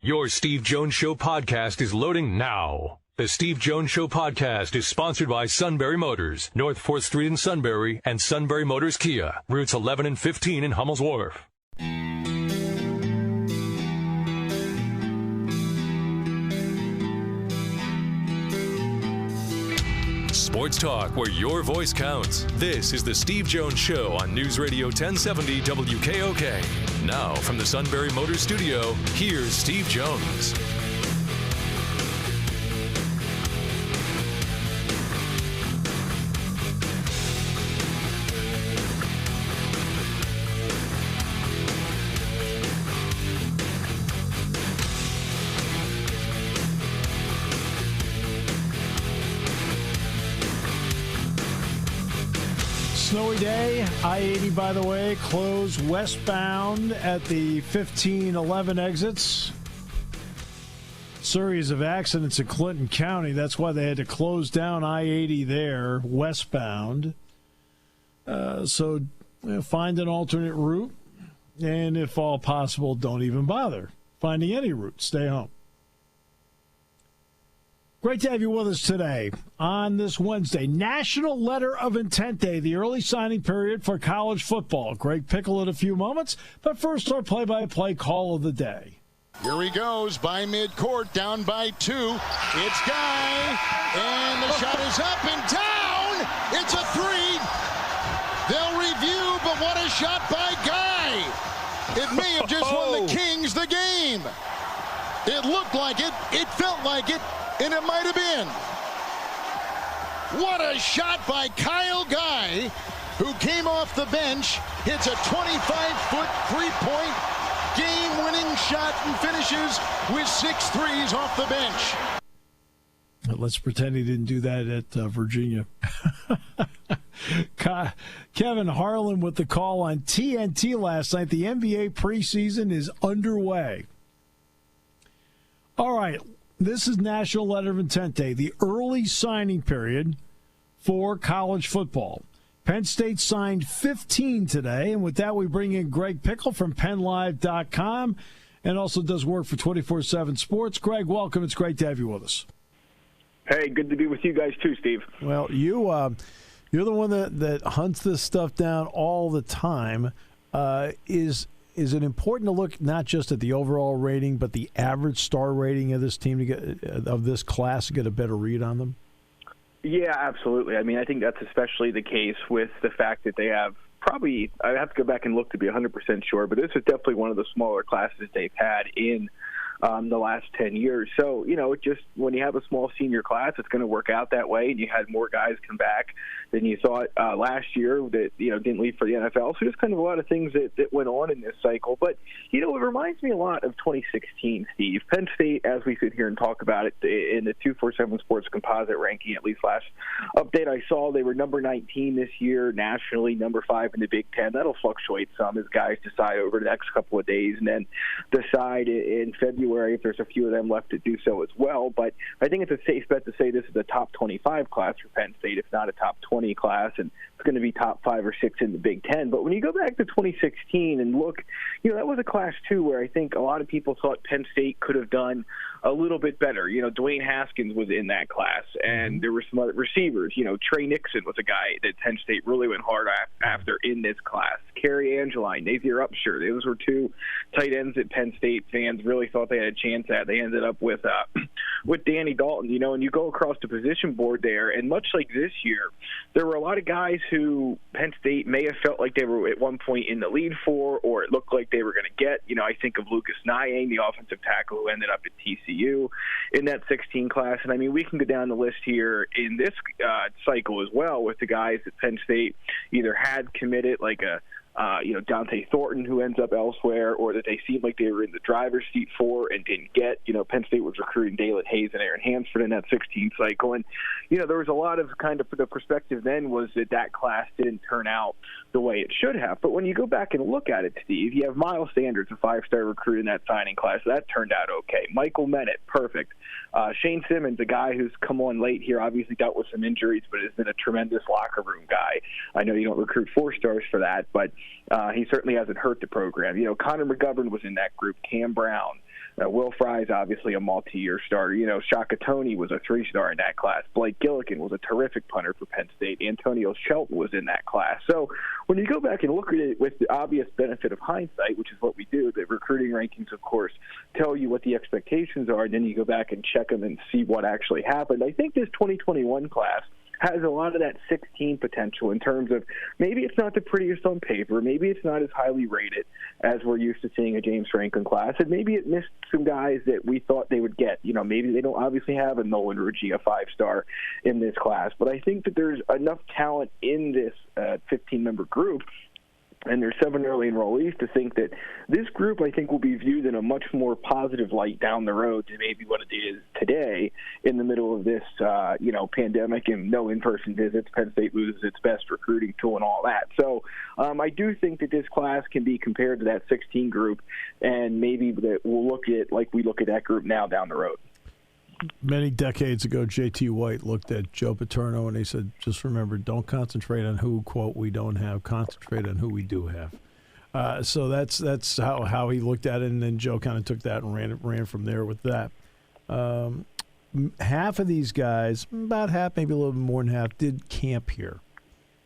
Your Steve Jones Show podcast is loading now. The Steve Jones Show podcast is sponsored by Sunbury Motors, North 4th Street in Sunbury, and Sunbury Motors Kia, routes 11 and 15 in Hummel's Wharf. Sports talk where your voice counts. This is the Steve Jones Show on News Radio 1070 WKOK. Now from the Sunbury Motors Studio, here's Steve Jones. Snowy day. I-80, by the way, closed westbound at the 1511 exits. Series of accidents in Clinton County. That's why they had to close down I-80 there, westbound. So find an alternate route, and if all possible, don't even bother finding any route. Stay home. Great to have you with us today on this Wednesday. National Letter of Intent Day, the early signing period for college football. Greg Pickel in a few moments, but first our play-by-play call of the day. Here he goes by midcourt, down by 2. It's Guy, and the shot is up and down. It's a 3. They'll review, but what a shot by Guy. It may have just won the Kings the game. It looked like it. It felt like it. And it might have been. What a shot by Kyle Guy, who came off the bench, hits a 25-foot three-point game-winning shot and finishes with 6 threes off the bench. Let's pretend he didn't do that at Virginia. Kevin Harlan with the call on TNT last night. The NBA preseason is underway. All right. This is National Letter of Intent Day, the early signing period for college football. Penn State signed 15 today, and with that we bring in Greg Pickel from PennLive.com and also does work for 24/7 Sports. Greg, welcome. It's great to have you with us. Hey, good to be with you guys too, Steve. Well, you're the one that hunts this stuff down all the time. Is it important to look not just at the overall rating, but the average star rating of this team of this class to get a better read on them? Yeah, absolutely. I mean, I think that's especially the case with the fact that they have probably, I have to go back and look to be 100% sure, but this is definitely one of the smaller classes they've had in the last 10 years. So, it just, when you have a small senior class, it's going to work out that way. And you had more guys come back than you thought last year that, didn't leave for the NFL. So just kind of a lot of things that went on in this cycle. But, it reminds me a lot of 2016, Steve. Penn State, as we sit here and talk about it, in the 247 Sports composite ranking, at least last update I saw, they were number 19 this year, nationally, number 5 in the Big Ten. That'll fluctuate some as guys decide over the next couple of days and then decide in February if there's a few of them left to do so as well. But I think it's a safe bet to say this is a top 25 class for Penn State, if not a top 20 class, and it's going to be top 5 or 6 in the Big Ten. But when you go back to 2016 and look, that was a class, too, where I think a lot of people thought Penn State could have done a little bit better. Dwayne Haskins was in that class, and there were some other receivers. Trey Nixon was a guy that Penn State really went hard after in this class. Kerry Angeline, Nazier Upshur, those were 2 tight ends that Penn State fans really thought they had a chance at. They ended up with Danny Dalton, and you go across the position board there, and much like this year, there were a lot of guys who Penn State may have felt like they were at one point in the lead for, or it looked like they were going to get. I think of Lucas Nyang, the offensive tackle who ended up at TCU in that 16 class. And, I mean, we can go down the list here in this cycle as well with the guys that Penn State either had committed, like Dante Thornton, who ends up elsewhere, or that they seemed like they were in the driver's seat for and didn't get. Penn State was recruiting Dalen Hayes and Aaron Hansford in that 16 cycle. And, there was a lot of kind of the perspective then was that class didn't turn out the way it should have. But when you go back and look at it, Steve, you have Miles Sanders, a 5-star recruit in that signing class. That turned out okay. Michael Menet, perfect. Shane Simmons, a guy who's come on late here, obviously dealt with some injuries, but has been a tremendous locker room guy. I know you don't recruit 4-stars for that, but he certainly hasn't hurt the program. Connor McGovern was in that group, Cam Brown. Will Fry's obviously a multi-year starter. Shaka Toney was a 3-star in that class. Blake Gillikin was a terrific punter for Penn State. Antonio Shelton was in that class. So when you go back and look at it with the obvious benefit of hindsight, which is what we do, the recruiting rankings, of course, tell you what the expectations are, and then you go back and check them and see what actually happened. I think this 2021 class has a lot of that 16 potential in terms of maybe it's not the prettiest on paper, maybe it's not as highly rated as we're used to seeing a James Franklin class, and maybe it missed some guys that we thought they would get. Maybe they don't obviously have a Nolan Ritchie, a 5-star in this class, but I think that there's enough talent in this 15-member group, and there's 7 early enrollees, to think that this group, I think, will be viewed in a much more positive light down the road than maybe what it is today in the middle of this, pandemic and no in-person visits. Penn State loses its best recruiting tool and all that. So I do think that this class can be compared to that 16 group, and maybe that we'll look at like we look at that group now down the road. Many decades ago, J.T. White looked at Joe Paterno and he said, just remember, don't concentrate on who, quote, we don't have, concentrate on who we do have. So that's how he looked at it, and then Joe kind of took that and ran from there with that. Half of these guys, about half, maybe a little bit more than half, did camp here.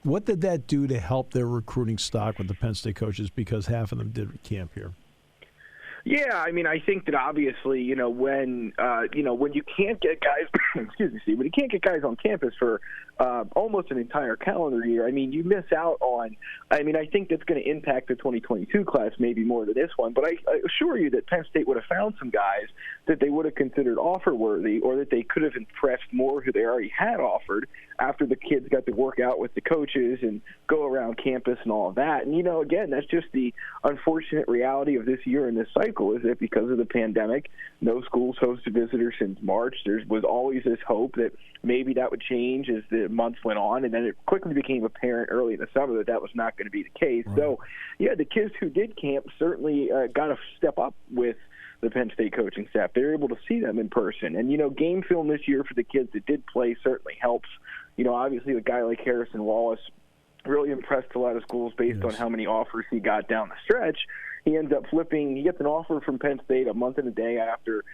What did that do to help their recruiting stock with the Penn State coaches, because half of them did camp here? Yeah, I mean, I think that obviously, when you can't get guys, excuse me, Steve, when you can't get guys on campus for almost an entire calendar year, I mean, you miss out on, I think that's going to impact the 2022 class maybe more than this one, but I assure you that Penn State would have found some guys that they would have considered offer-worthy, or that they could have impressed more who they already had offered after the kids got to work out with the coaches and go around campus and all of that. And, again, that's just the unfortunate reality of this year and this cycle, is that because of the pandemic, no schools hosted visitors since March. There was always this hope that maybe that would change as the months went on, and then it quickly became apparent early in the summer that was not going to be the case. Right. So, yeah, the kids who did camp certainly got to step up with the Penn State coaching staff. They were able to see them in person. And, game film this year for the kids that did play certainly helps. Obviously a guy like Harrison Wallace really impressed a lot of schools based on how many offers he got down the stretch. He ends up flipping. He gets an offer from Penn State a month and a day after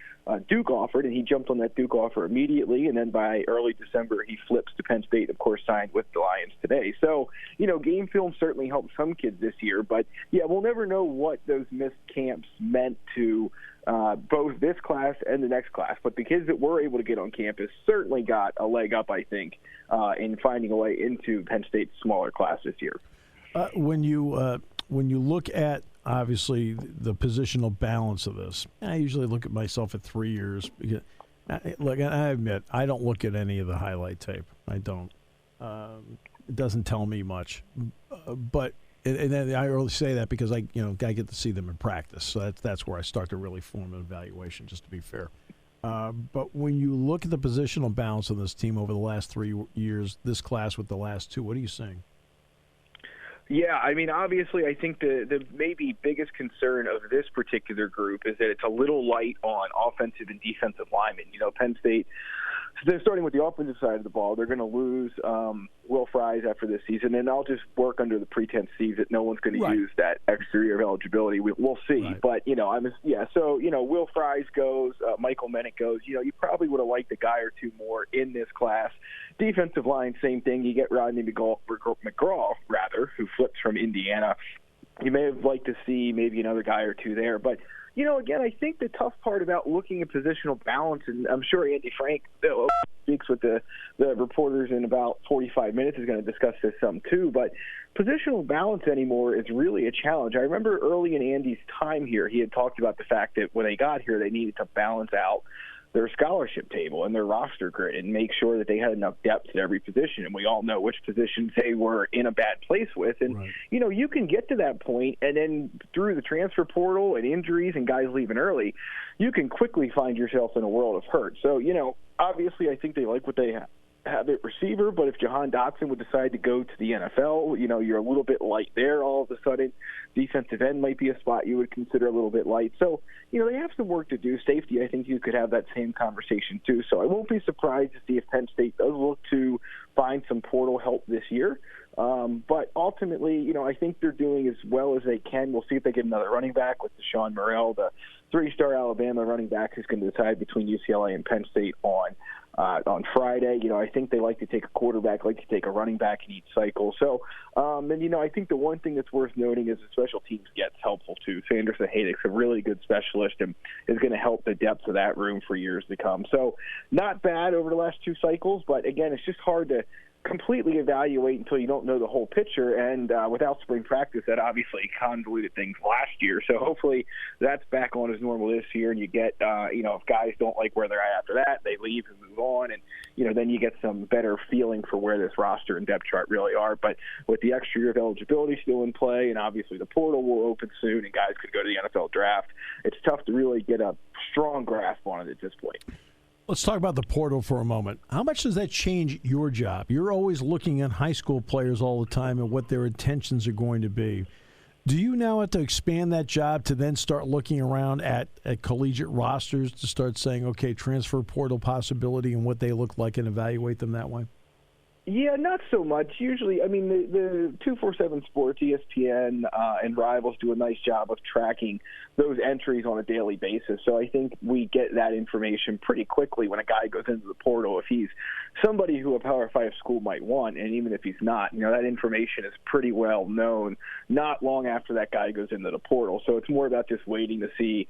Duke offered, and he jumped on that Duke offer immediately. And then by early December, he flips to Penn State, of course, signed with the Lions today. So, game film certainly helped some kids this year. But, yeah, we'll never know what those missed camps meant to both this class and the next class. But the kids that were able to get on campus certainly got a leg up, I think, in finding a way into Penn State's smaller class this year. When you look at, obviously, the positional balance of this, I usually look at myself at 3 years. Look, I admit, I don't look at any of the highlight tape. I don't. It doesn't tell me much. But and I only say that because I get to see them in practice. So that's where I start to really form an evaluation, just to be fair. But when you look at the positional balance of this team over the last 3 years, this class with the last two, what are you saying? Yeah, obviously, I think the maybe biggest concern of this particular group is that it's a little light on offensive and defensive linemen. Penn State, so they're starting with the offensive side of the ball. They're going to lose Will Fries after this season, and I'll just work under the pretense, Steve, that no one's going to use that extra year of eligibility. We'll see. Right. But, so Will Fries goes, Michael Menick goes. You probably would have liked a guy or two more in this class. Defensive line, same thing. You get Rodney McGraw, who flips from Indiana. You may have liked to see maybe another guy or two there. But, again, I think the tough part about looking at positional balance, and I'm sure Andy Frank speaks with the reporters in about 45 minutes, is going to discuss this some too, but positional balance anymore is really a challenge. I remember early in Andy's time here, he had talked about the fact that when they got here, they needed to balance out their scholarship table and their roster grid and make sure that they had enough depth at every position. And we all know which positions they were in a bad place with. And, you can get to that point, and then through the transfer portal and injuries and guys leaving early, you can quickly find yourself in a world of hurt. So, obviously I think they like what they have at receiver, but if Jahan Dotson would decide to go to the NFL, you're a little bit light there all of a sudden. Defensive end might be a spot you would consider a little bit light. So, they have some work to do. Safety, I think you could have that same conversation too. So I won't be surprised to see if Penn State does look to find some portal help this year. But ultimately, I think they're doing as well as they can. We'll see if they get another running back with Deshaun Morrell, the 3-star Alabama running back who's going to decide between UCLA and Penn State on Friday. I think they like to take a quarterback, like to take a running back in each cycle. So, and I think the one thing that's worth noting is the special teams gets helpful too. Sanders Haydick's a really good specialist and is going to help the depth of that room for years to come. So, not bad over the last 2 cycles, but again, it's just hard to completely evaluate until you don't know the whole picture, and without spring practice, that obviously convoluted things last year. So hopefully that's back on as normal this year, and you get, if guys don't like where they're at after that, they leave and move on, and then you get some better feeling for where this roster and depth chart really are. But with the extra year of eligibility still in play, and obviously the portal will open soon, and guys could go to the NFL draft, it's tough to really get a strong grasp on it at this point. Let's talk about the portal for a moment. How much does that change your job? You're always looking at high school players all the time and what their intentions are going to be. Do you now have to expand that job to then start looking around at collegiate rosters to start saying, okay, transfer portal possibility and what they look like and evaluate them that way? Yeah, not so much. Usually, the 247 Sports, ESPN, and Rivals do a nice job of tracking those entries on a daily basis. So I think we get that information pretty quickly when a guy goes into the portal. If he's somebody who a Power 5 school might want, and even if he's not, that information is pretty well known not long after that guy goes into the portal. So it's more about just waiting to see,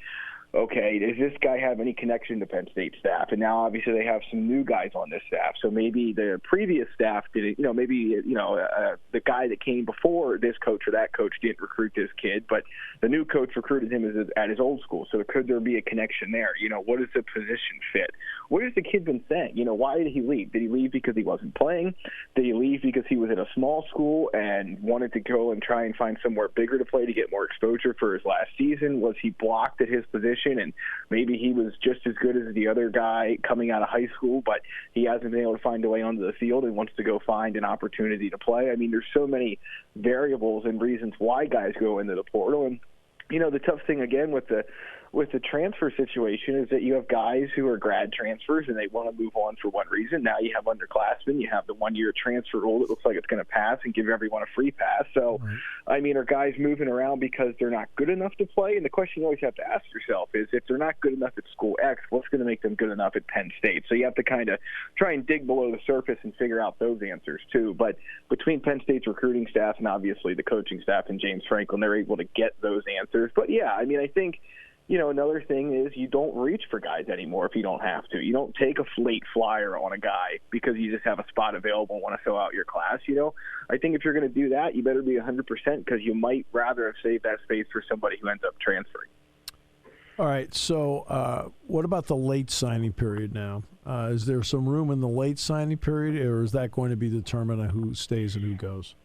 okay, does this guy have any connection to Penn State staff? And now, obviously, they have some new guys on this staff. So maybe the previous staff didn't, the guy that came before this coach or that coach didn't recruit this kid, but the new coach recruited him at his old school. So could there be a connection there? What is the position fit? What has the kid been saying? Why did he leave? Did he leave because he wasn't playing? Did he leave because he was at a small school and wanted to go and try and find somewhere bigger to play to get more exposure for his last season? Was he blocked at his position? And maybe he was just as good as the other guy coming out of high school, but he hasn't been able to find a way onto the field and wants to go find an opportunity to play. There's so many variables and reasons why guys go into the portal. And, the tough thing, again, with the transfer situation is that you have guys who are grad transfers and they want to move on for one reason. Now you have underclassmen. You have the one-year transfer rule that looks like it's going to pass and give everyone a free pass. So, are guys moving around because they're not good enough to play? And the question you always have to ask yourself is, if they're not good enough at school X, what's going to make them good enough at Penn State? So you have to kind of try and dig below the surface and figure out those answers too. But between Penn State's recruiting staff and obviously the coaching staff and James Franklin, they're able to get those answers. But yeah, I think another thing is you don't reach for guys anymore if you don't have to. You don't take a late flyer on a guy because you just have a spot available and want to fill out your class. I think if you're going to do that, you better be 100% because you might rather have saved that space for somebody who ends up transferring. All right, so what about the late signing period now? Is there some room in the late signing period, or is that going to be determined on who stays and who goes?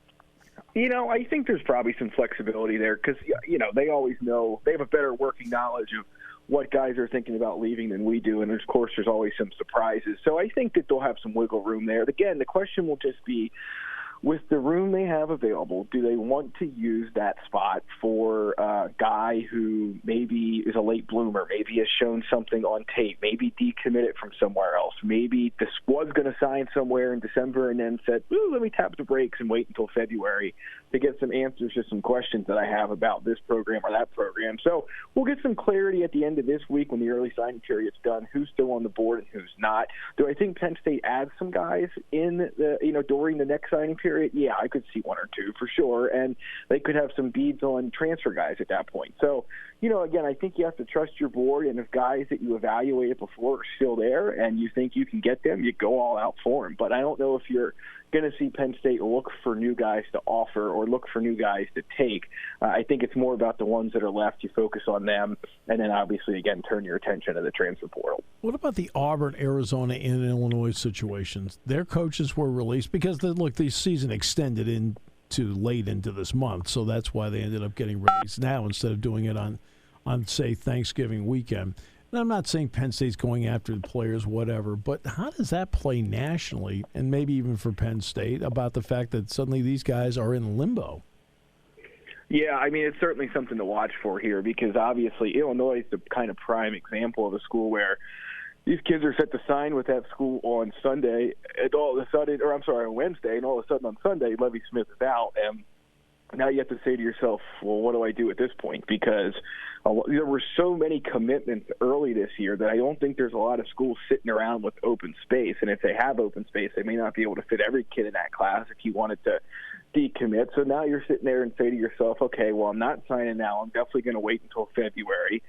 I think there's probably some flexibility there because, they always know, they have a better working knowledge of what guys are thinking about leaving than we do. And, of course, there's always some surprises. So I think that they'll have some wiggle room there. Again, the question will just be, with the room they have available, do they want to use that spot for a guy who maybe is a late bloomer, maybe has shown something on tape, maybe decommitted from somewhere else, maybe this was going to sign somewhere in December and then said, let me tap the brakes and wait until February to get some answers to some questions that I have about this program or that program. So we'll get some clarity at the end of this week when the early signing period's done, who's still on the board and who's not. Do I think Penn State adds some guys in the during the next signing period? Yeah, I could see one or two for sure, and they could have some beads on transfer guys at that point. So, again, I think you have to trust your board, and if guys that you evaluated before are still there and you think you can get them, you go all out for them. But I don't know if you're going to see Penn State look for new guys to offer or look for new guys to take. I think it's more about the ones that are left. You focus on them, and then obviously, again, turn your attention to the transfer portal. What about the Auburn, Arizona, and Illinois situations? Their coaches were released because, the season extended into late into this month, so that's why they ended up getting released now instead of doing it on say, Thanksgiving weekend. And I'm not saying Penn State's going after the players, whatever, but how does that play nationally and maybe even for Penn State about the fact that suddenly these guys are in limbo? Yeah, it's certainly something to watch for here because obviously Illinois is the kind of prime example of a school where these kids are set to sign with that school on Sunday, and all of a sudden, on Wednesday, and all of a sudden on Sunday, Lovie Smith is out, and now you have to say to yourself, well, what do I do at this point? Because there were so many commitments early this year that I don't think there's a lot of schools sitting around with open space. And if they have open space, they may not be able to fit every kid in that class if you wanted to decommit. So now you're sitting there and say to yourself, okay, well, I'm not signing now. I'm definitely going to wait until February.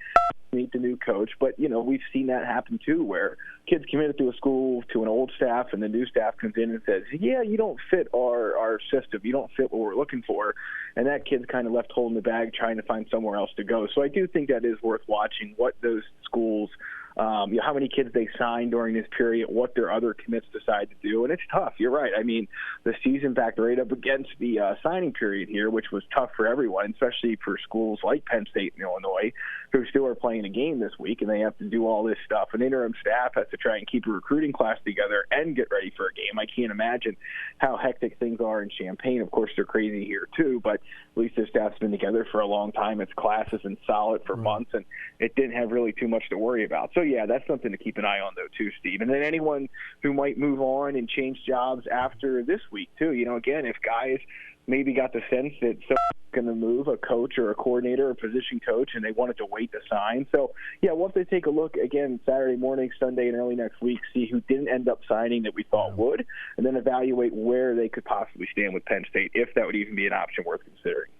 Meet the new coach. But, we've seen that happen too, where kids committed to a school, to an old staff, and the new staff comes in and says, yeah, you don't fit our system. You don't fit what we're looking for. And that kid's kind of left holding the bag trying to find somewhere else to go. So I do think that is worth watching what those schools how many kids they sign during this period, what their other commits decide to do. And it's tough. You're right. I mean, the season backed right up against the signing period here, which was tough for everyone, especially for schools like Penn State and Illinois, who still are playing a game this week, and they have to do all this stuff. An interim staff has to try and keep a recruiting class together and get ready for a game. I can't imagine how hectic things are in Champaign. Of course, they're crazy here too, but at least the staff's been together for a long time. Its class has been solid for months, and it didn't have really too much to worry about. So, yeah, that's something to keep an eye on, though, too, Steve. And then anyone who might move on and change jobs after this week, too. Again, if guys maybe got the sense that someone's going to move, a coach or a coordinator or a position coach, and they wanted to wait to sign. So, yeah, we'll have to take a look, again, Saturday morning, Sunday, and early next week, see who didn't end up signing that we thought would, and then evaluate where they could possibly stand with Penn State, if that would even be an option worth considering.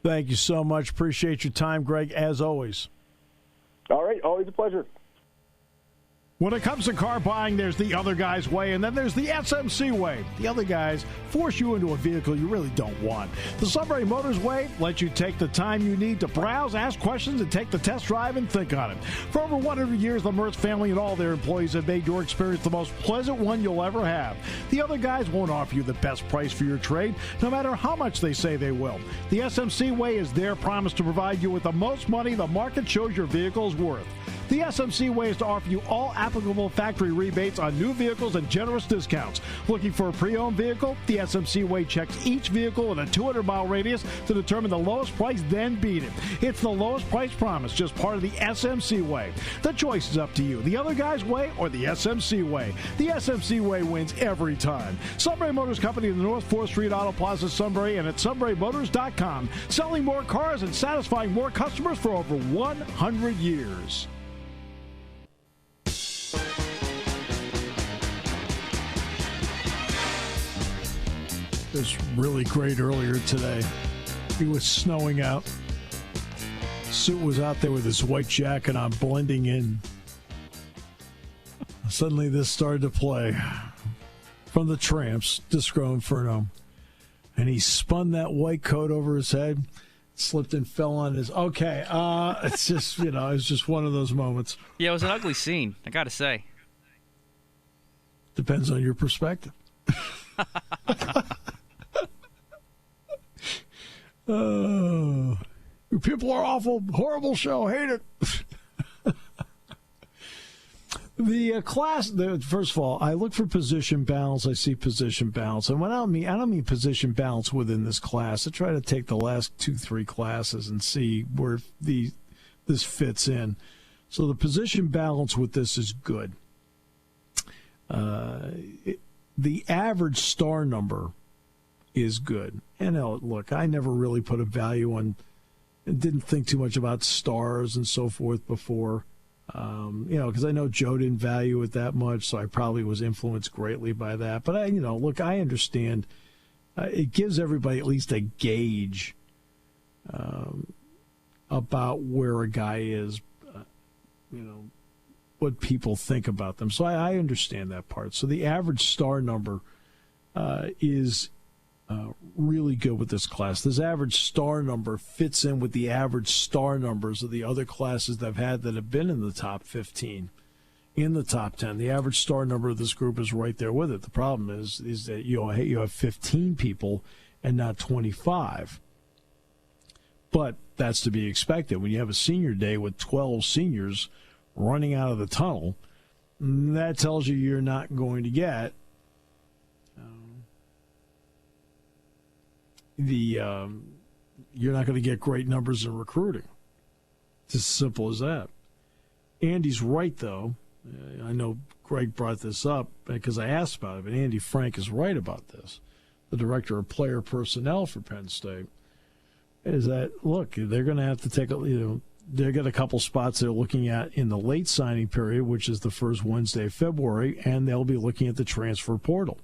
Thank you so much. Appreciate your time, Greg, as always. All right, always a pleasure. When it comes to car buying, there's the other guy's way, and then there's the SMC way. The other guys force you into a vehicle you really don't want. The Sunbury Motors way lets you take the time you need to browse, ask questions, and take the test drive and think on it. For over 100 years, the Mertz family and all their employees have made your experience the most pleasant one you'll ever have. The other guys won't offer you the best price for your trade, no matter how much they say they will. The SMC way is their promise to provide you with the most money the market shows your vehicle is worth. The SMC way is to offer you all applicable factory rebates on new vehicles and generous discounts. Looking for a pre-owned vehicle? The SMC way checks each vehicle in a 200-mile radius to determine the lowest price, then beat it. It's the lowest price promise, just part of the SMC way. The choice is up to you, the other guy's way or the SMC way. The SMC way wins every time. Sunbury Motors Company in the North 4th Street Auto Plaza, Sunbury, and at sunburymotors.com. Selling more cars and satisfying more customers for over 100 years. It was really great earlier today. It was snowing out. Sue was out there with his white jacket on, blending in. Suddenly this started to play from the Tramps, Disco Inferno. And he spun that white coat over his head, slipped and fell on his... Okay, it's just, it's just one of those moments. Yeah, it was an ugly scene, I gotta say. Depends on your perspective. Oh, you people are awful, horrible show. Hate it. The class. First of all, I look for position balance. I see position balance, and I don't mean position balance within this class. I try to take the last 2-3 classes and see where this fits in. So the position balance with this is good. The average star number is good. And look, I never really put a value on, didn't think too much about stars and so forth before, because I know Joe didn't value it that much, so I probably was influenced greatly by that. But look, I understand. It gives everybody at least a gauge about where a guy is, what people think about them. So I understand that part. So the average star number is really good with this class. This average star number fits in with the average star numbers of the other classes that I've had that have been in the top 15, in the top 10. The average star number of this group is right there with it. The problem is that you have 15 people and not 25. But that's to be expected. When you have a senior day with 12 seniors running out of the tunnel, that tells you you're not going to get you're not going to get great numbers in recruiting. It's as simple as that. Andy's right, though. I know Greg brought this up because I asked about it, but Andy Frank is right about this. The director of player personnel for Penn State is that, look, they're going to have to take they've got a couple spots they're looking at in the late signing period, which is the first Wednesday of February, and they'll be looking at the transfer portal.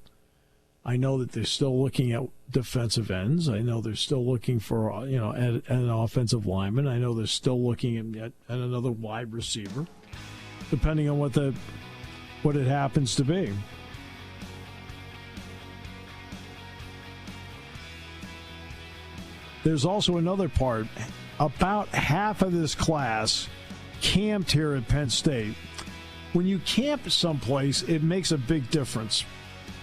I know that they're still looking at defensive ends. I know they're still looking for, at an offensive lineman. I know they're still looking at another wide receiver, depending on what it happens to be. There's also another part. About half of this class camped here at Penn State. When you camp someplace, it makes a big difference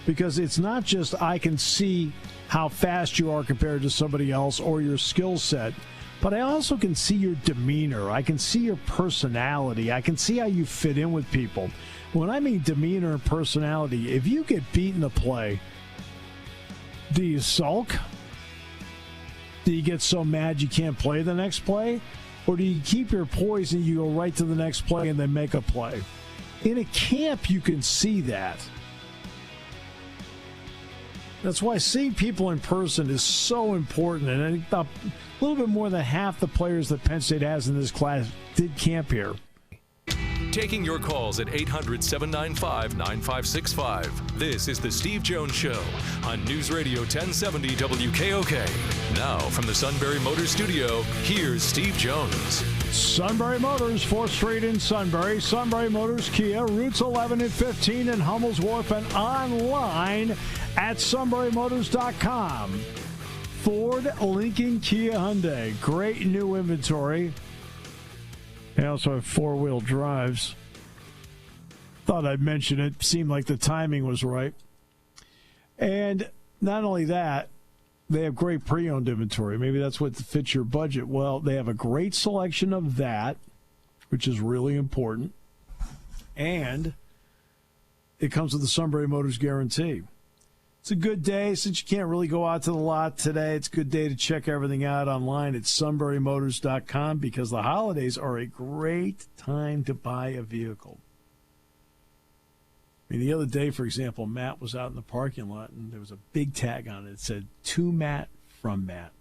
because it's not just I can see how fast you are compared to somebody else or your skill set, but I also can see your demeanor. I can see your personality. I can see how you fit in with people. When I mean demeanor and personality, if you get beaten a play, do you sulk? Do you get so mad you can't play the next play? Or do you keep your poise and you go right to the next play and then make a play? In a camp, you can see that. That's why seeing people in person is so important. And I think a little bit more than half the players that Penn State has in this class did camp here. Taking your calls at 800-795-9565. This is The Steve Jones Show on News Radio 1070 WKOK. Now from the Sunbury Motors Studio, here's Steve Jones. Sunbury Motors, 4th Street in Sunbury. Sunbury Motors Kia, routes 11 and 15 in Hummel's Wharf, and online at sunburymotors.com. Ford, Lincoln, Kia, Hyundai. Great new inventory. They also have 4-wheel drives. Thought I'd mention it. Seemed like the timing was right. And not only that, they have great pre-owned inventory. Maybe that's what fits your budget. Well, they have a great selection of that, which is really important. And it comes with the Sunbury Motors guarantee. It's a good day since you can't really go out to the lot today. It's a good day to check everything out online at sunburymotors.com because the holidays are a great time to buy a vehicle. I mean, the other day, for example, Matt was out in the parking lot and there was a big tag on it that said, "To Matt from Matt."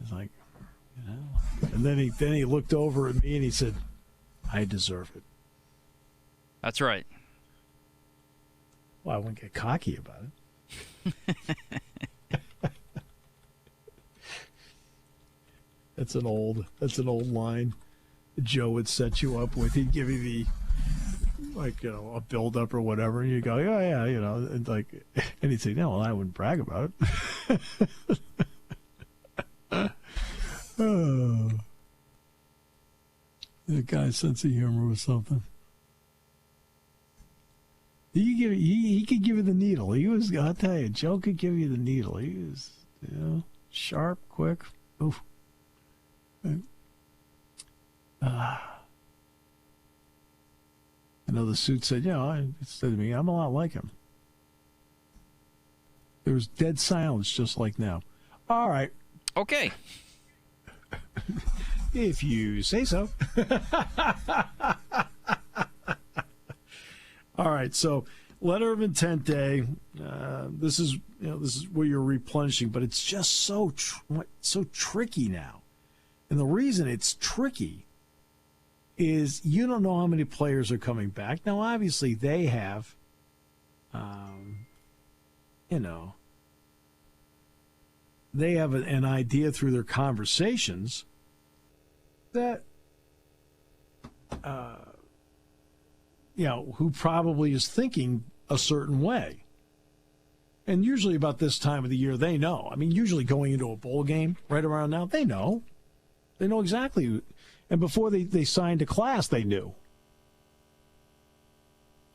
It's like, And then he looked over at me and he said, "I deserve it." That's right. Well, I wouldn't get cocky about it. That's an old line Joe would set you up with. He'd give you a build up or whatever, and you go, "Oh yeah," and he'd say, "No, well, I wouldn't brag about it." Oh. That guy's sense of humor was something. He could give you the needle. I'll tell you, Joe could give you the needle. He was, sharp, quick. Oof. I know the suit said, it said to me, I'm a lot like him. There was dead silence just like now. All right. Okay. If you say so. All right, so letter of intent day. This is where you're replenishing, but it's just so tricky now. And the reason it's tricky is you don't know how many players are coming back. Now, obviously, they have, they have an idea through their conversations that. Who probably is thinking a certain way. And usually about this time of the year, they know. I mean, usually going into a bowl game right around now, they know. They know exactly. And before they signed a class, they knew.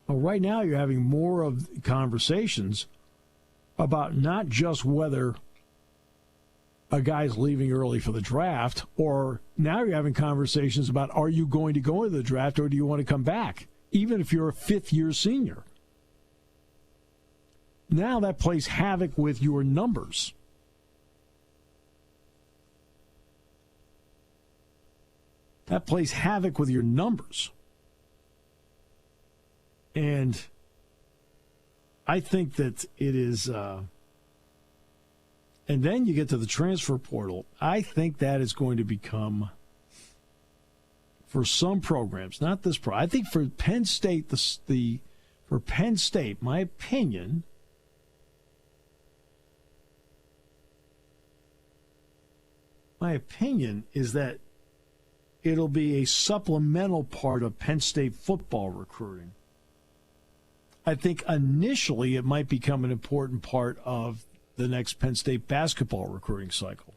Well, right now, you're having more of conversations about not just whether a guy's leaving early for the draft, or now you're having conversations about, are you going to go into the draft or do you want to come back? Even if you're a fifth-year senior. Now that plays havoc with your numbers. That plays havoc with your numbers. And I think that it is, and then you get to the transfer portal. I think that is going to become, for some programs, not this pro. I think for Penn State, for Penn State, my opinion is that it'll be a supplemental part of Penn State football recruiting. I think initially it might become an important part of the next Penn State basketball recruiting cycle.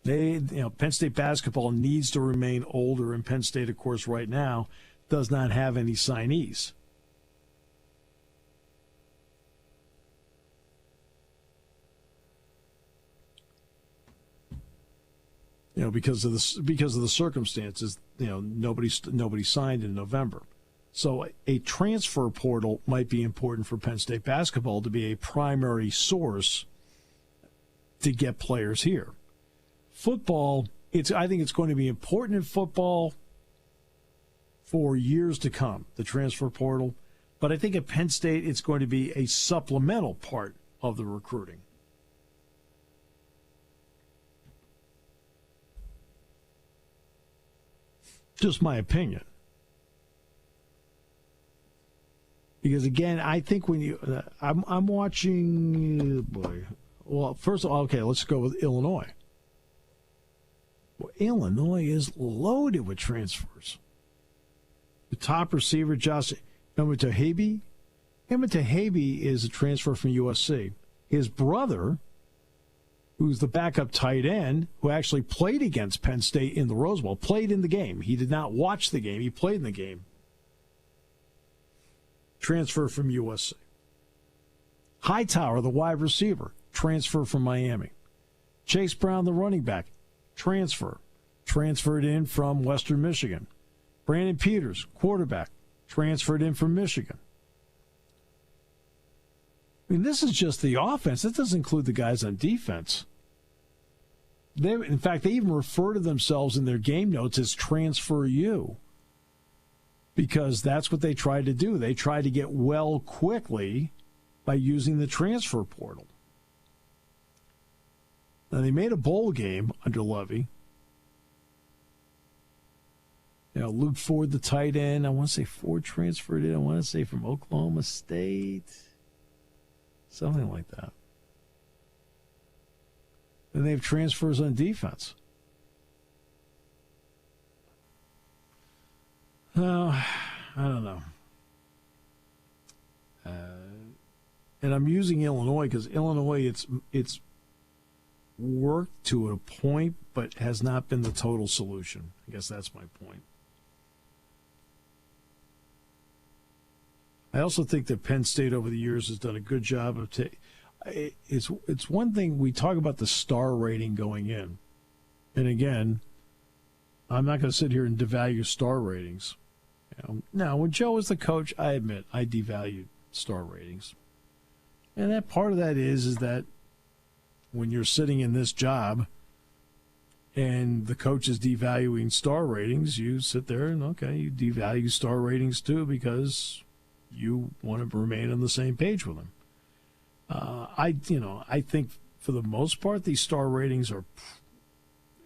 Penn State basketball needs to remain older, and Penn State, of course, right now does not have any signees. Because of the circumstances, nobody signed in November. So a transfer portal might be important for Penn State basketball to be a primary source to get players here. Football, I think it's going to be important in football for years to come, the transfer portal. But I think at Penn State, it's going to be a supplemental part of the recruiting. Just my opinion. Because again, I think when I'm watching. Well, first of all, okay, let's go with Illinois. Well, Illinois is loaded with transfers. The top receiver, Josh Ematahabi. Ematahabi is a transfer from USC. His brother, who's the backup tight end, who actually played against Penn State in the Rose Bowl, played in the game. He did not watch the game. He played in the game. Transfer from USC. Hightower, the wide receiver, transfer from Miami. Chase Brown, the running back, transferred in from Western Michigan. Brandon Peters, quarterback, transferred in from Michigan. I mean, this is just the offense. This doesn't include the guys on defense. In fact, they even refer to themselves in their game notes as Transfer U, because that's what they tried to do. They tried to get well quickly by using the transfer portal. Now, they made a bowl game under Levy. Luke Ford, the tight end. I want to say Ford transferred in. I want to say from Oklahoma State. Something like that. And they have transfers on defense. I don't know. And I'm using Illinois because Illinois, it's worked to a point, but has not been the total solution. I guess that's my point. I also think that Penn State over the years has done a good job of it's one thing we talk about the star rating going in. And again, I'm not going to sit here and devalue star ratings. Now, when Joe was the coach, I admit I devalued star ratings. And that part of that is that when you're sitting in this job and the coach is devaluing star ratings, you sit there and, okay, you devalue star ratings too because you want to remain on the same page with them. I think for the most part, these star ratings are,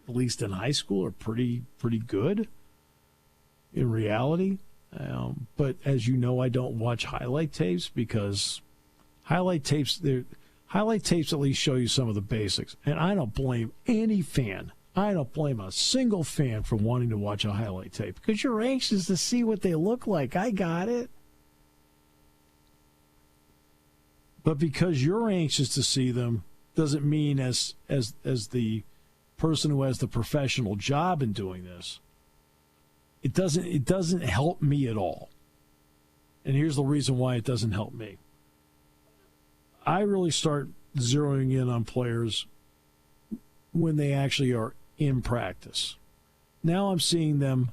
at least in high school, are pretty good in reality. But as you know, I don't watch highlight tapes because highlight tapes at least show you some of the basics. And I don't blame any fan. I don't blame a single fan for wanting to watch a highlight tape because you're anxious to see what they look like. I got it. But because you're anxious to see them doesn't mean as the person who has the professional job in doing this, it doesn't help me at all. And here's the reason why it doesn't help me. I really start zeroing in on players when they actually are in practice. Now I'm seeing them,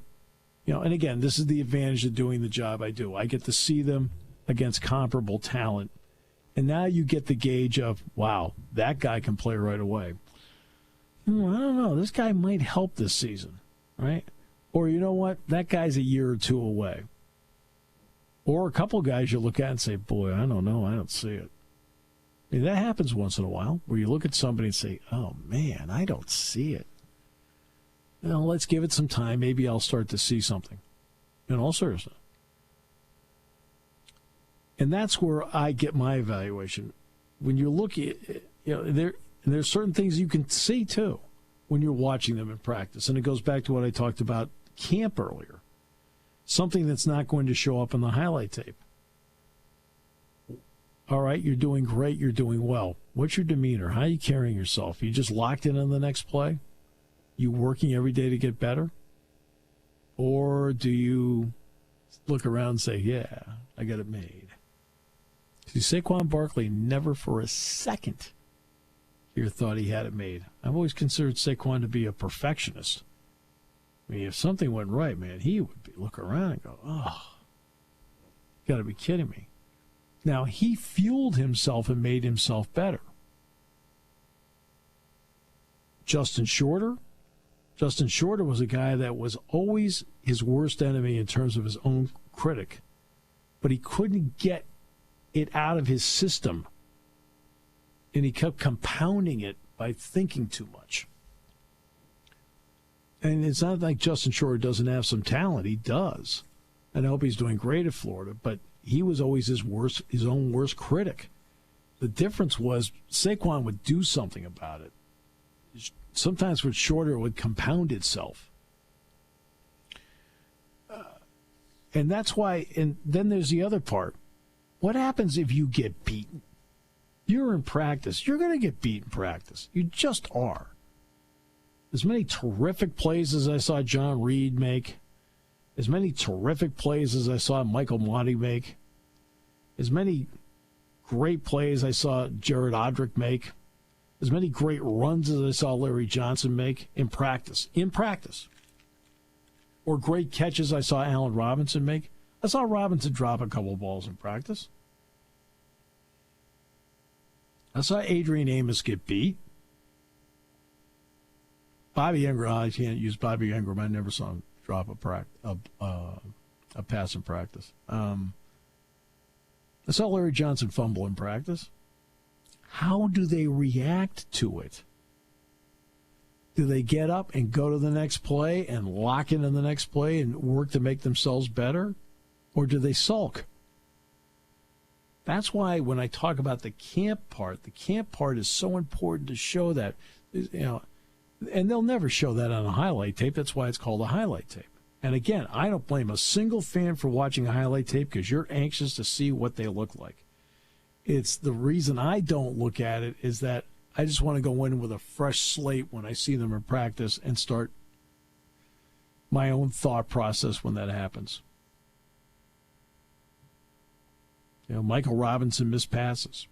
and again, this is the advantage of doing the job I do. I get to see them against comparable talent. And now you get the gauge of, wow, that guy can play right away. I don't know. This guy might help this season, right? Or you know what? That guy's a year or two away. Or a couple guys you look at and say, boy, I don't know, I don't see it. I mean, that happens once in a while, where you look at somebody and say, oh, man, I don't see it. Well, let's give it some time. Maybe I'll start to see something. In all seriousness. And that's where I get my evaluation. When you look at, there's certain things you can see, too, when you're watching them in practice. And it goes back to what I talked about camp earlier. Something that's not going to show up in the highlight tape. All right, you're doing great, you're doing well. What's your demeanor? How are you carrying yourself? You just locked in on the next play? You working every day to get better? Or do you look around and say, yeah, I got it made? See, Saquon Barkley never for a second here thought he had it made. I've always considered Saquon to be a perfectionist. I mean, if something went right, man, he would look around and go, oh, you got to be kidding me. Now, he fueled himself and made himself better. Justin Shorter was a guy that was always his worst enemy in terms of his own critic, but he couldn't get it out of his system, and he kept compounding it by thinking too much. And it's not like Justin Shorter doesn't have some talent. He does. And I hope he's doing great at Florida, but he was always his own worst critic. The difference was Saquon would do something about it. Sometimes with Shorter, it would compound itself. And that's why, and then there's the other part. What happens if you get beaten? You're in practice. You're going to get beat in practice. You just are. As many terrific plays as I saw John Reed make, as many terrific plays as I saw Michael Monty make, as many great plays I saw Jared Odrick make, as many great runs as I saw Larry Johnson make in practice, or great catches I saw Allen Robinson make. I saw Robinson drop a couple balls in practice. I saw Adrian Amos get beat. Bobby Ingram, I can't use Bobby Ingram. I never saw him drop a pass in practice. I saw Larry Johnson fumble in practice. How do they react to it? Do they get up and go to the next play and lock into the next play and work to make themselves better? Or do they sulk? That's why when I talk about the camp part is so important to show that, and they'll never show that on a highlight tape. That's why it's called a highlight tape. And again, I don't blame a single fan for watching a highlight tape because you're anxious to see what they look like. It's the reason I don't look at it is that I just want to go in with a fresh slate when I see them in practice and start my own thought process when that happens. Michael Robinson missed passes.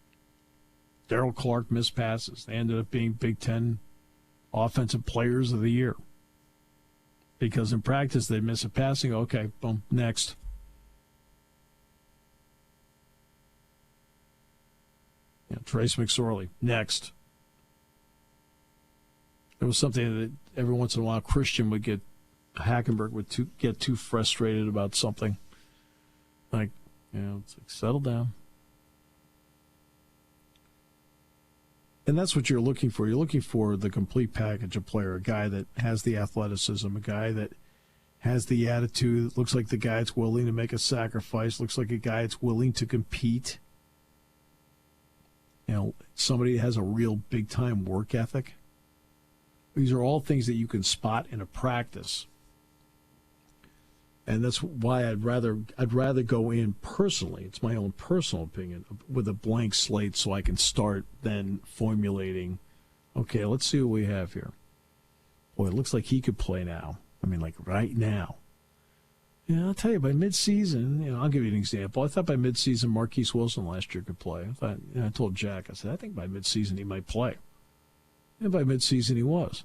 Darrell Clark missed passes. They ended up being Big Ten Offensive Players of the Year. Because in practice, they miss a passing. Okay, boom, next. Trace McSorley, next. There was something that every once in a while Christian would get, Hackenberg would get too frustrated about something. Like, it's like, settle down. And that's what you're looking for. You're looking for the complete package of player, a guy that has the athleticism, a guy that has the attitude, looks like the guy that's willing to make a sacrifice, looks like a guy that's willing to compete. Somebody that has a real big-time work ethic. These are all things that you can spot in a practice. And that's why I'd rather go in personally. It's my own personal opinion with a blank slate, so I can start then formulating. Okay, let's see what we have here. Boy, it looks like he could play now. I mean, like right now. I'll tell you, by midseason, I'll give you an example. I thought by midseason Marquise Wilson last year could play. I told Jack, I said, I think by midseason he might play. And by midseason he was.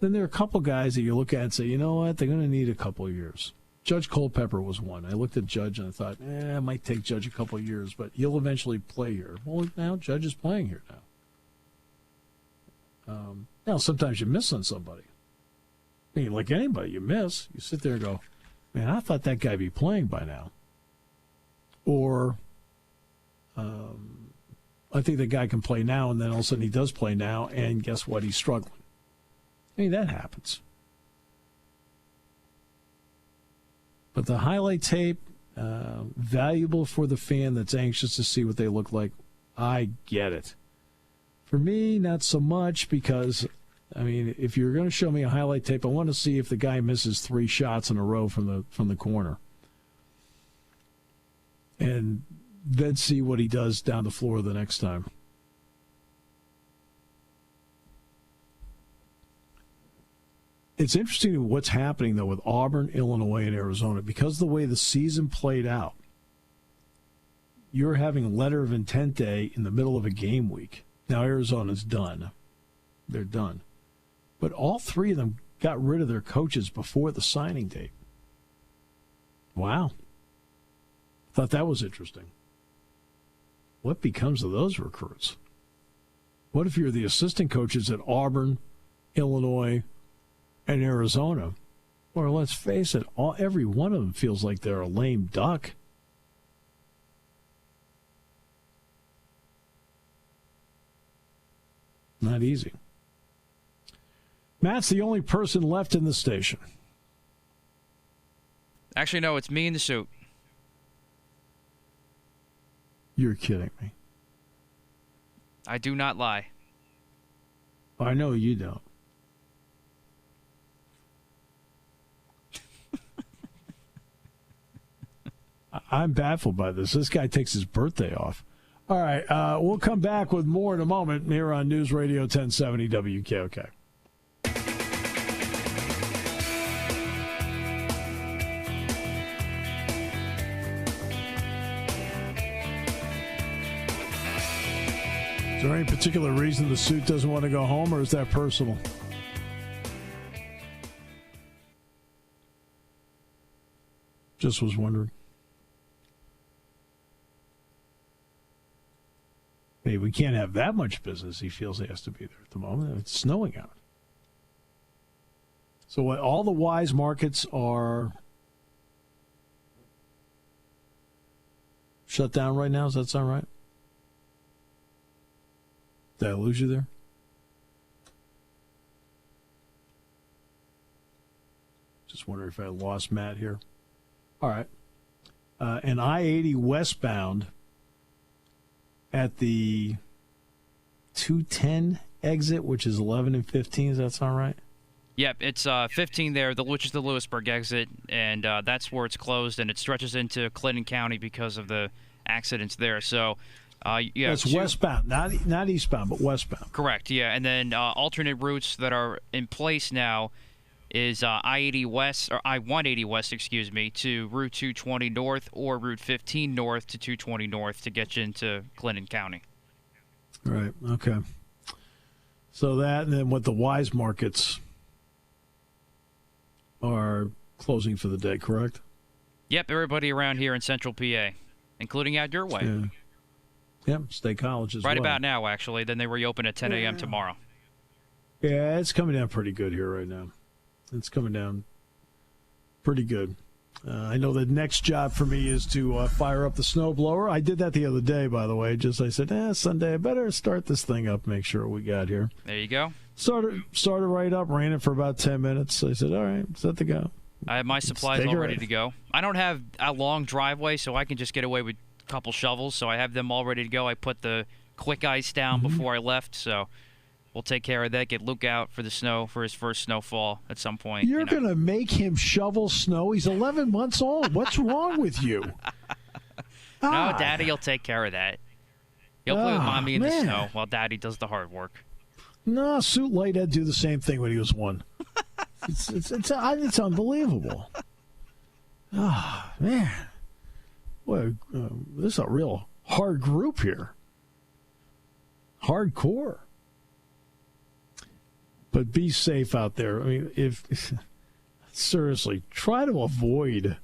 Then there are a couple guys that you look at and say, you know what, they're going to need a couple of years. Judge Culpepper was one. I looked at Judge and I thought, it might take Judge a couple of years, but he'll eventually play here. Well, now Judge is playing here now. Now, sometimes you miss on somebody. I mean, like anybody, you miss. You sit there and go, man, I thought that guy would be playing by now. or I think the guy can play now, and then all of a sudden he does play now, and guess what? He's struggling. I mean, that happens. But the highlight tape, valuable for the fan that's anxious to see what they look like. I get it. For me, not so much because, I mean, if you're going to show me a highlight tape, I want to see if the guy misses 3 shots in a row from the corner. And then see what he does down the floor the next time. It's interesting what's happening, though, with Auburn, Illinois, and Arizona. Because of the way the season played out, you're having letter of intent day in the middle of a game week. Now, Arizona's done. They're done. But all 3 of them got rid of their coaches before the signing date. Wow. Thought that was interesting. What becomes of those recruits? What if you're the assistant coaches at Auburn, Illinois, and Arizona? Or let's face it, every one of them feels like they're a lame duck. Not easy. Matt's the only person left in the station. Actually, no, it's me in the suit. You're kidding me. I do not lie. I know you don't. I'm baffled by this. This guy takes his birthday off. All right, we'll come back with more in a moment here on News Radio 1070 WKOK. Is there any particular reason the suit doesn't want to go home, or is that personal? Just was wondering. Maybe we can't have that much business. He feels he has to be there at the moment. It's snowing out. So what, all the Wise markets are shut down right now? Does that sound right? Did I lose you there? Just wondering if I lost Matt here. All right. And I-80 westbound at the 210 exit, which is 11 and 15. Does that sound right? Yep, it's 15 there, which is the Lewisburg exit, and that's where it's closed, and it stretches into Clinton County because of the accidents there. So, yeah, that's westbound, not eastbound, but westbound. Correct. Yeah, and then alternate routes that are in place now is I-80 West, or I-180 West, excuse me, to Route 220 North or Route 15 North to 220 North to get you into Clinton County. Right. Okay. So that, and then what the Wise markets are closing for the day, correct? Yep, everybody around here in Central PA, including out your way. Yeah. Yep, State College as well. Right about now, actually. Then they reopen at 10 a.m. tomorrow. Yeah, it's coming down pretty good here right now. It's coming down pretty good. I know the next job for me is to fire up the snowblower. I did that the other day, by the way. I said, Sunday, I better start this thing up, make sure what we got here. There you go. Started right up, ran it for about 10 minutes. I said, all right, set to go. I have my supplies all ready to go. I don't have a long driveway, so I can just get away with a couple shovels. So I have them all ready to go. I put the quick ice down before I left, so we'll take care of that. Get Luke out for the snow for his first snowfall at some point. You're going to make him shovel snow? He's 11 months old. What's wrong with you? No, Daddy will take care of that. He'll play with Mommy in the snow while Daddy does the hard work. No, Suit Light had to do the same thing when he was 1. It's unbelievable. Oh, man. Boy, this is a real hard group here. Hardcore. But be safe out there. I mean, seriously, try to avoid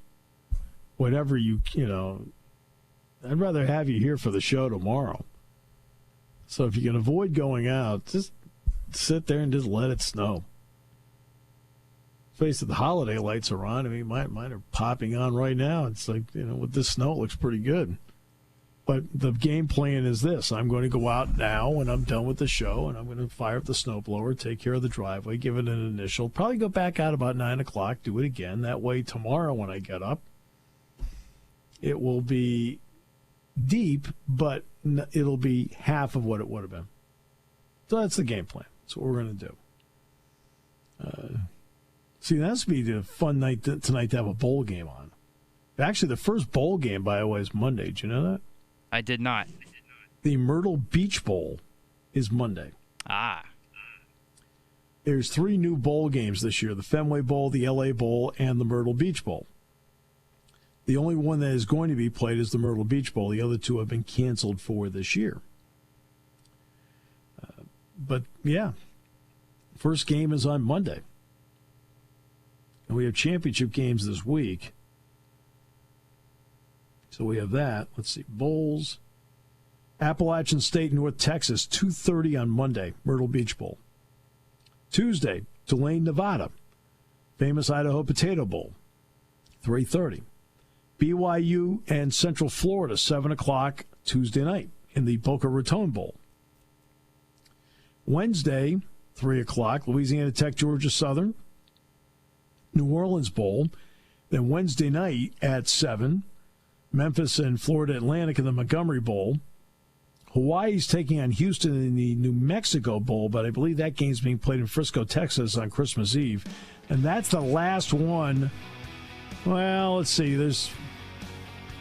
whatever I'd rather have you here for the show tomorrow. So if you can avoid going out, just sit there and just let it snow. face it, the holiday lights are on. I mean, mine are popping on right now. It's like, with this snow, it looks pretty good. But the game plan is this. I'm going to go out now when I'm done with the show, and I'm going to fire up the snowblower, take care of the driveway, give it an initial, probably go back out about 9 o'clock, do it again. That way tomorrow when I get up, it will be deep, but it'll be half of what it would have been. So that's the game plan. That's what we're going to do. See, that's be the fun night tonight to have a bowl game on. Actually, the first bowl game, by the way, is Monday. Did you know that? I did not. The Myrtle Beach Bowl is Monday. Ah. There's 3 new bowl games this year, the Fenway Bowl, the LA Bowl, and the Myrtle Beach Bowl. The only one that is going to be played is the Myrtle Beach Bowl. The other 2 have been canceled for this year. But, yeah, first game is on Monday. And we have championship games this week. So we have that. Let's see. Bowls. Appalachian State, North Texas, 2:30 on Monday, Myrtle Beach Bowl. Tuesday, Tulane, Nevada, famous Idaho Potato Bowl, 3:30. BYU and Central Florida, 7 o'clock Tuesday night in the Boca Raton Bowl. Wednesday, 3 o'clock, Louisiana Tech, Georgia Southern, New Orleans Bowl. Then Wednesday night at 7, Memphis and Florida Atlantic in the Montgomery Bowl. Hawaii's taking on Houston in the New Mexico Bowl, but I believe that game's being played in Frisco, Texas on Christmas Eve. And that's the last one. Well, let's see. There's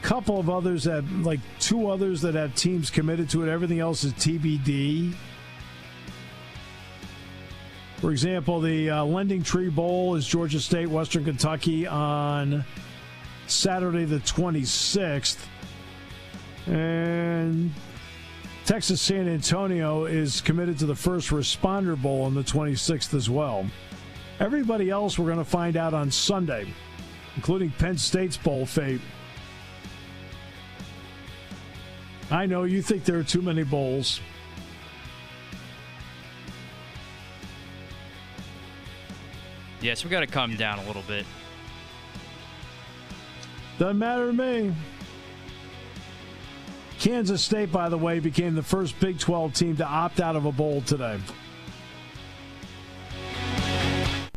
a couple of others that, like 2 others that have teams committed to it. Everything else is TBD. For example, the Lending Tree Bowl is Georgia State, Western Kentucky on Saturday the 26th. And Texas San Antonio is committed to the First Responder Bowl on the 26th as well. Everybody else we're going to find out on Sunday, including Penn State's bowl fate. I know you think there are too many bowls. Yes, we got to calm down a little bit. Doesn't matter to me. Kansas State, by the way, became the first Big 12 team to opt out of a bowl today.